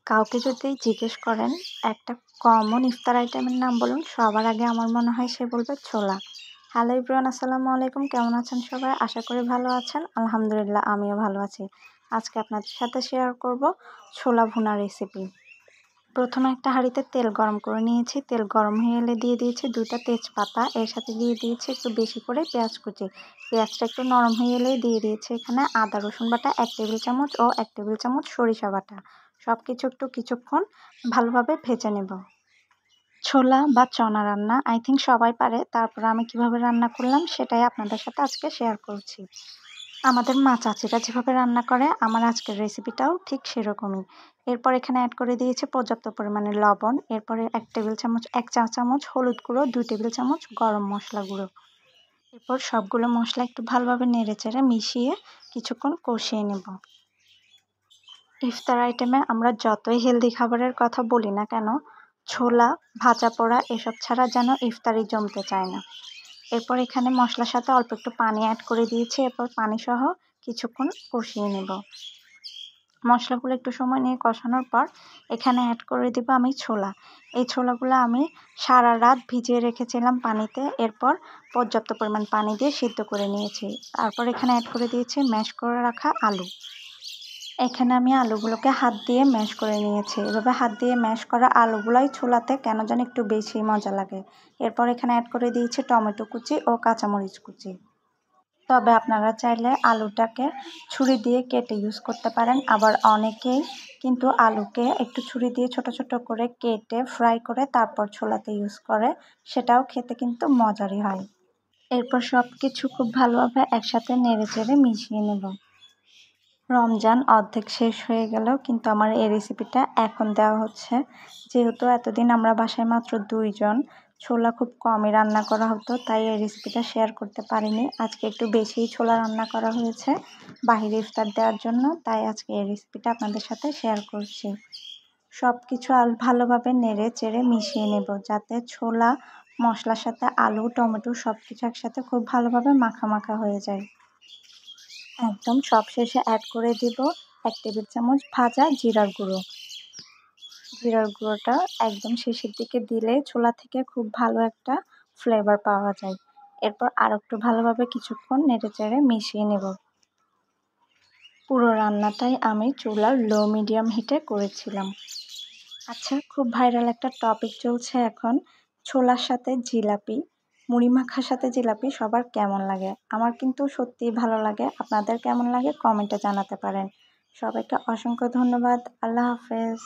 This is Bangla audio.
কাউকে যদি জিজ্ঞেস করেন একটা কমন ইফতার আইটেমের নাম বলুন, সবার আগে আমার মনে হয় সে বলবে ছোলা। হ্যালো এভরিওয়ান, আসসালামু আলাইকুম। কেমন আছেন সবাই? আশা করি ভালো আছেন। আলহামদুলিল্লাহ, আমিও ভালো আছি। আজকে আপনাদের সাথে শেয়ার করব ছোলা ভুনা রেসিপি। প্রথমে একটা হাঁড়িতে তেল গরম করে নিয়েছি। তেল গরম হয়ে এলে দিয়ে দিয়েছি 2টা তেজপাতা। এর সাথে দিয়ে দিয়েছি একটু বেশি করে পেঁয়াজ কুচি। পেঁয়াজটা একটু নরম হয়ে এলেই দিয়ে দিয়েছি এখানে আদা রসুন বাটা 1 টেবিল চামচ ও 1 টেবিল চামচ সরিষা বাটা। সব কিছু একটু কিছুক্ষণ ভালোভাবে ভেজে নেব। ছোলা বা চনা রান্না আই থিঙ্ক সবাই পারে। তারপর আমি কিভাবে রান্না করলাম সেটাই আপনাদের সাথে আজকে শেয়ার করছি। আমাদের মা চাচিরা যেভাবে রান্না করে আমার আজকের রেসিপিটাও ঠিক সেরকমই। এরপর এখানে অ্যাড করে দিয়েছি পর্যাপ্ত পরিমাণে লবণ। এরপরে 1 চা চামচ হলুদ গুঁড়ো, 2 টেবিল চামচ গরম মশলা গুঁড়ো। এরপর সবগুলো মশলা একটু ভালোভাবে নেড়েচেড়ে মিশিয়ে কিছুক্ষণ কষিয়ে নেব। ইফতার আইটেমে আমরা যতই হেলদি খাবারের কথা বলি না কেন, ছোলা, ভাজা পোড়া এসব ছাড়া যেন ইফতারি জমতে চায় না। এরপর এখানে মশলার সাথে অল্প একটু পানি অ্যাড করে দিয়েছি। এরপর পানি সহ কিছুক্ষণ কষিয়ে নেব। মশলাগুলো একটু সময় নিয়ে কষানোর পর এখানে অ্যাড করে দেব আমি ছোলা। এই ছোলাগুলো আমি সারা রাত ভিজিয়ে রেখেছিলাম পানিতে। এরপর পর্যাপ্ত পরিমাণ পানি দিয়ে সিদ্ধ করে নিয়েছি। তারপর এখানে অ্যাড করে দিয়েছি ম্যাশ করে রাখা আলু। এখানে আমি আলুগুলোকে হাত দিয়ে ম্যাশ করে নিয়েছি। এভাবে হাত দিয়ে ম্যাশ করা আলুগুলোই ছোলাতে কেন জানি একটু বেশি মজা লাগে। এরপর এখানে অ্যাড করে দিয়েছি টমেটো কুচি ও কাঁচামরিচ কুচি। তবে আপনারা চাইলে আলুটাকে ছুরি দিয়ে কেটে ইউজ করতে পারেন। আবার অনেকেই কিন্তু আলুকে একটু ছুরি দিয়ে ছোট ছোট করে কেটে ফ্রাই করে তারপর ছোলাতে ইউজ করে। সেটাও খেতে কিন্তু মজারই হয়। এরপর সব কিছু খুব ভালোভাবে একসাথে নেড়েচেড়ে মিশিয়ে নেব। রমজান অর্ধেক শেষ হয়ে গেলেও কিন্তু আমার এই রেসিপিটা এখন দেওয়া হচ্ছে। যেহেতু এতদিন আমরা বাসায় মাত্র 2 জন, ছোলা খুব কমই রান্না করা হতো, তাই এই রেসিপিটা শেয়ার করতে পারিনি। আজকে একটু বেশিই ছোলা রান্না করা হয়েছে বাহিরে ইফতার দেওয়ার জন্য, তাই আজকে এই রেসিপিটা আপনাদের সাথে শেয়ার করছি। সব কিছু ভালোভাবে নেড়ে চেড়ে মিশিয়ে নেব, যাতে ছোলা মশলার সাথে আলু টমেটো সব কিছু একসাথে খুব ভালোভাবে মাখা মাখা হয়ে যায়। একদম সবশেষে অ্যাড করে দিব 1 টেবিল চামচ ভাজা জিরার গুঁড়ো। জিরার গুঁড়োটা একদম শেষের দিকে দিলে ছোলা থেকে খুব ভালো একটা ফ্লেভার পাওয়া যায়। এরপর আর একটু ভালোভাবে কিছুক্ষণ নেড়েচেড়ে মিশিয়ে নেব। পুরো রান্নাটাই আমি চুলার লো মিডিয়াম হিটে করেছিলাম। আচ্ছা, খুব ভাইরাল একটা টপিক চলছে এখন, ছোলার সাথে জিলাপি, মুড়ি মাখার সাথে জিলাপি সবার কেমন লাগে? আমার কিন্তু সত্যিই ভালো লাগে। আপনাদের কেমন লাগে কমেন্টে জানাতে পারেন। সবাইকে অসংখ্য ধন্যবাদ। আল্লাহ হাফেজ।